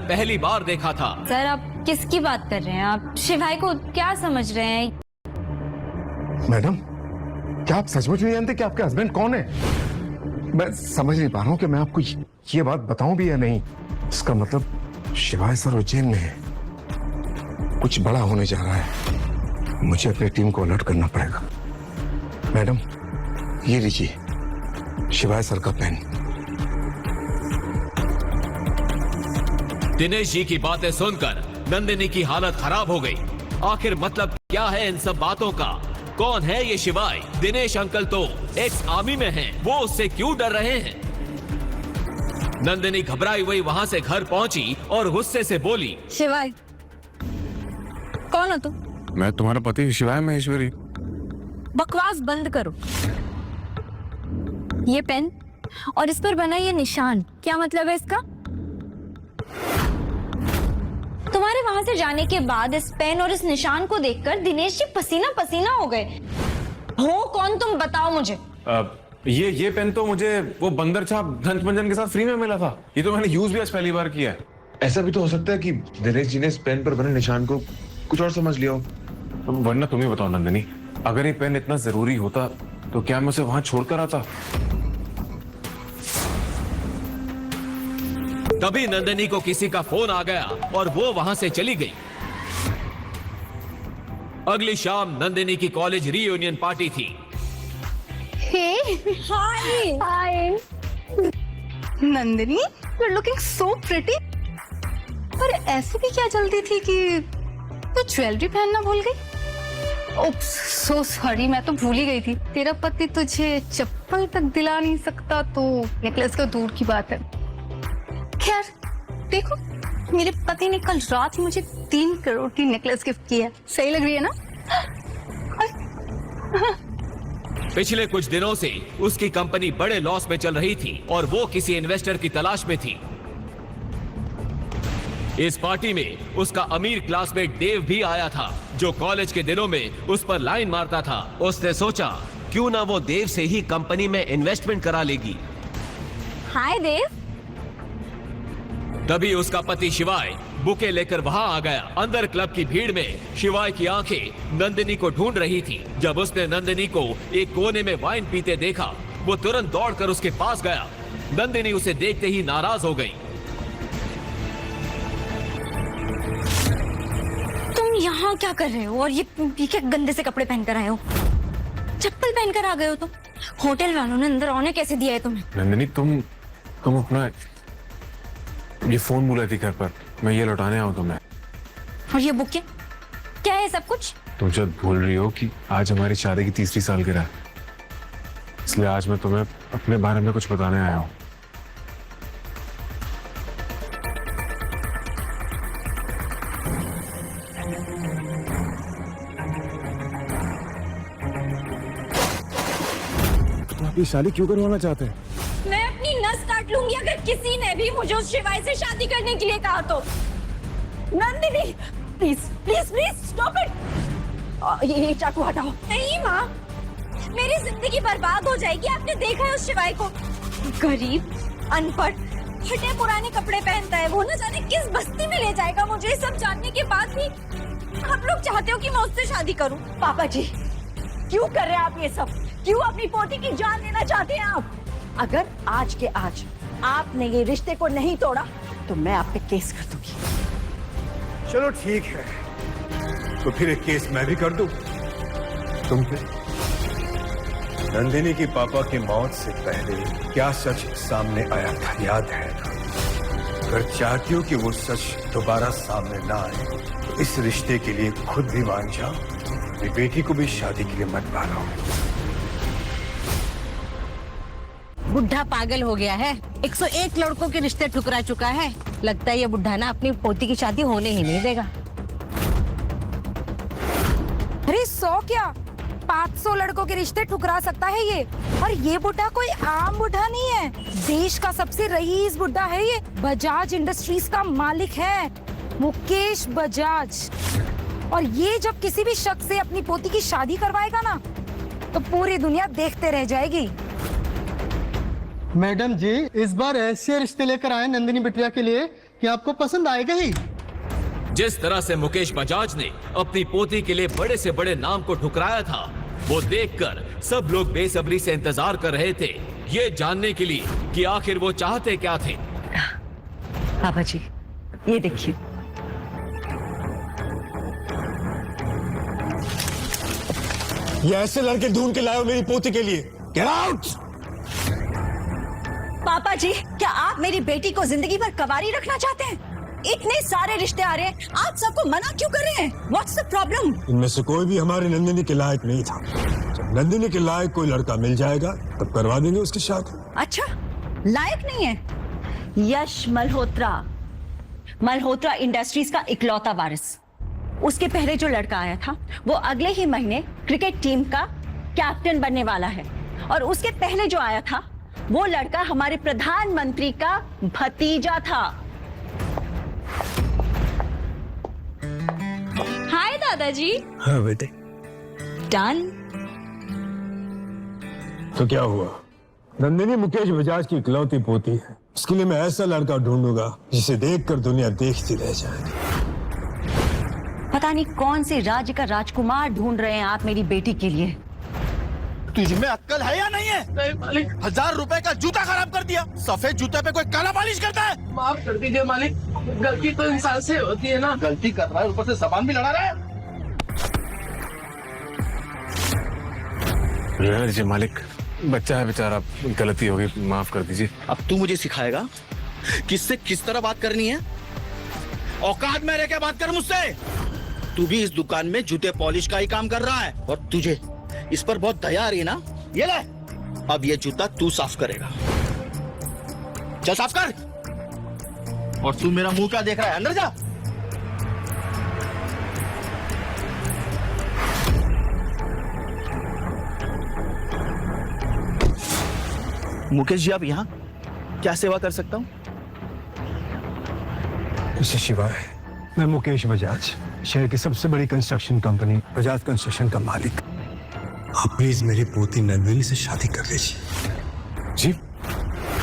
पहली बार देखा था। सर आप किसकी बात कर रहे हैं? आप शिवाय को क्या समझ रहे हैं? मैडम, क्या आप सचमुच नहीं जानते कि आपके हस्बैंड कौन है? मैं समझ नहीं पा रहा हूँ कि मैं आपको ये बात बताऊं भी या नहीं। इसका मतलब शिवाय सर उज्जैन में है। कुछ बड़ा होने जा रहा है। मुझे अपनी टीम को अलर्ट करना पड़ेगा। मैडम, ये लीजिए शिवाय सर का पेन। दिनेश जी की बातें सुनकर नंदिनी की हालत खराब हो गई। आखिर मतलब क्या है इन सब बातों का? कौन है ये शिवाय? दिनेश अंकल तो एक्स आर्मी में हैं, वो उससे क्यों डर रहे हैं? नंदिनी घबराई हुई वहां से घर पहुंची और गुस्से से बोली, शिवाय कौन हो तुम? मैं तुम्हारा पति शिवाय महेश्वरी। बकवास बंद करो। ये पेन और इस पर बना ये निशान, क्या मतलब है इसका? तुम्हारे वहां से जाने के बाद इस पेन और इस निशान को देखकर दिनेश जी पसीना पसीना हो गए। हो कौन तुम, बताओ मुझे। ये पेन तो मुझे वो बंदर छाप धंच मंजन के साथ फ्री में मिला था। ये तो मैंने यूज भी आज पहली बार किया है। ऐसा भी तो हो सकता है कि दिनेश जी ने इस पेन पर बने निशान को कुछ और समझ लिया हो। वरना तुम ही बताओ नंदिनी, अगर ये पेन इतना जरूरी होता तो क्या मैं उसे वहां छोड़कर आता? तभी नंदिनी को किसी का फोन आ गया और वो वहां से चली गई। अगली शाम नंदिनी की कॉलेज रीयूनियन पार्टी थी। Hi Nandini, you are looking so pretty. पर ऐसे भी क्या जल्दी थी कि तू ज्वेलरी पहनना भूल गई? ओप्स, सो सॉरी, मैं तो भूल ही गई थी। तेरा पति तुझे चप्पल तक दिला नहीं सकता तो नेकलेस तो दूर की बात है। खैर देखो, मेरे पति ने कल रात ही मुझे 3 करोड़ की नेकलेस गिफ्ट की है। सही लग रही है ना? पिछले कुछ दिनों से उसकी कंपनी बड़े लॉस में चल रही थी और वो किसी इन्वेस्टर की तलाश में थी। इस पार्टी में उसका अमीर क्लासमेट देव भी आया था, जो कॉलेज के दिनों में उस पर लाइन मारता था। उसने सोचा क्यों ना वो देव से ही कंपनी में इन्वेस्टमेंट करा लेगी। हाय देव। तभी उसका पति शिवाय बुके लेकर वहां आ गया। अंदर क्लब की भीड़ में शिवाय की आंखें नंदिनी को ढूंढ रही थी। जब उसने नंदिनी को एक कोने में वाइन पीते देखा, वो तुरंत दौड़कर उसके पास गया। नंदिनी उसे देखते ही नाराज हो गई। तुम यहाँ क्या कर रहे हो? और ये क्या गंदे से कपड़े पहनकर आए हो? चप्पल पहनकर आ गए हो तुम? होटल वालों ने अंदर आने कैसे दिया है तुम्हें? नंदिनी, तुम अपना ये फोन भूला थी घर पर। मैं ये लौटाने आऊं तुम्हें। और ये बुक क्या है सब कुछ? तुम जब भूल रही हो कि आज हमारी शादी की 3री सालगिरह है, इसलिए आज मैं तुम्हें अपने बारे में कुछ बताने आया हूं। तुम अपनी शादी क्यों करवाना चाहते हैं? मैं अपनी नस काट लूंगी अगर किसी ने भी मुझे उस शिवाय से शादी करने के लिए कहा तो। Nandini please please please stop it. ये चाकू हटाओ। नहीं माँ, मेरी जिंदगी बर्बाद हो जाएगी। आपने देखा है उस शिवाय को? गरीब, अनपढ़, फटे पुराने कपड़े पहनता है। वो न जाने किस बस्ती में ले जाएगा मुझे। सब जानने के बाद भी आप लोग चाहते हो कि मैं उससे शादी करूं? पापा जी, क्यों कर रहे हैं आप ये सब? क्यों अपनी पोती की जान लेना चाहते हैं आप? अगर आज के आज आपने ये रिश्ते को नहीं तोड़ा तो मैं आप पे केस कर दूंगी। चलो ठीक है, तो फिर एक केस मैं भी कर दूं तुम पे। नंदिनी की पापा की मौत से पहले क्या सच सामने आया था याद है ना? अगर चाहती हो कि वो सच दोबारा सामने ना आए तो इस रिश्ते के लिए खुद भी मान जाओ। मेरी बेटी को भी शादी के लिए मत पालो। बुढ़ा पागल हो गया है। 101 लड़कों के रिश्ते ठुकरा चुका है। लगता है ये बुढ़ा ना अपनी पोती की शादी होने ही नहीं देगा। अरे 100 क्या 500 लड़कों के रिश्ते ठुकरा सकता है ये। और ये बुढ़ा कोई आम बुढ़ा नहीं है, देश का सबसे रईस बुढ़ा है ये। बजाज इंडस्ट्रीज का मालिक है मुकेश बजाज। और ये जब किसी भी शख्स से अपनी पोती की शादी करवाएगा ना तो पूरी दुनिया देखते रह जाएगी। मैडम जी, इस बार ऐसे रिश्ते लेकर आए नंदिनी बिटिया के लिए कि आपको पसंद आएगा ही। जिस तरह से मुकेश बजाज ने अपनी पोती के लिए बड़े से बड़े नाम को ठुकराया था, वो देखकर सब लोग बेसब्री से इंतजार कर रहे थे, ये जानने के लिए कि आखिर वो चाहते क्या थे। पापा जी, ये देखिए, ये ऐसे लड़के ढूंढ के लाए हो मेरी पोती के लिए। Get out! पापा जी, क्या आप मेरी बेटी को जिंदगी भर कवारी रखना चाहते हैं? इतने सारे रिश्ते आ रहे हैं, आप सबको मना क्यों कर रहे हैं? What's the problem? इनमें से कोई भी हमारी नंदिनी के लायक नहीं था। जब नंदिनी के लायक कोई लड़का मिल जाएगा तब करवा देंगे उसकी शादी। अच्छा, लायक नहीं है? यश मल्होत्रा, मल्होत्रा इंडस्ट्रीज का इकलौता वारिस। उसके पहले जो लड़का आया था वो अगले ही महीने क्रिकेट टीम का कैप्टन बनने वाला है, और उसके पहले जो आया था वो लड़का हमारे प्रधानमंत्री का भतीजा था। हाय दादाजी। हाँ बेटे। डन। तो क्या हुआ? नंदिनी मुकेश बजाज की इकलौती पोती है। उसके लिए मैं ऐसा लड़का ढूंढूंगा जिसे देखकर दुनिया देखती रह जाएगी। पता नहीं कौन से राज्य का राजकुमार ढूंढ रहे हैं आप मेरी बेटी के लिए। तुझमें अक्ल है या नहीं है? नहीं मालिक। 1000 रुपए का जूता खराब कर दिया। सफेद जूते पे कोई काला पॉलिश करता है? माफ कर दीजिए मालिक, गलती तो इंसान से होती है ना। गलती कर रहा है, ऊपर से सामान भी लड़ा रहा है। रहने दीजिए मालिक, बच्चा है बेचारा, गलती होगी, माफ कर दीजिए। अब तू मुझे सिखाएगा किससे किस तरह बात करनी है? औकात में रह के बात कर मुझसे। तू भी इस दुकान में जूते पॉलिश का ही काम कर रहा है, और तुझे इस पर बहुत दया आ रही है ना? ये ले, अब ये जूता तू साफ करेगा। चल साफ कर। और तू मेरा मुंह क्या देख रहा है? अंदर जा। मुकेश जी, आप यहाँ क्या सेवा कर सकता हूँ? मिस्टर शिवाय, मैं मुकेश बजाज, शहर की सबसे बड़ी कंस्ट्रक्शन कंपनी बजाज कंस्ट्रक्शन का मालिक। आप प्लीज मेरी पोती नंदिनी से शादी कर लीजिए। जी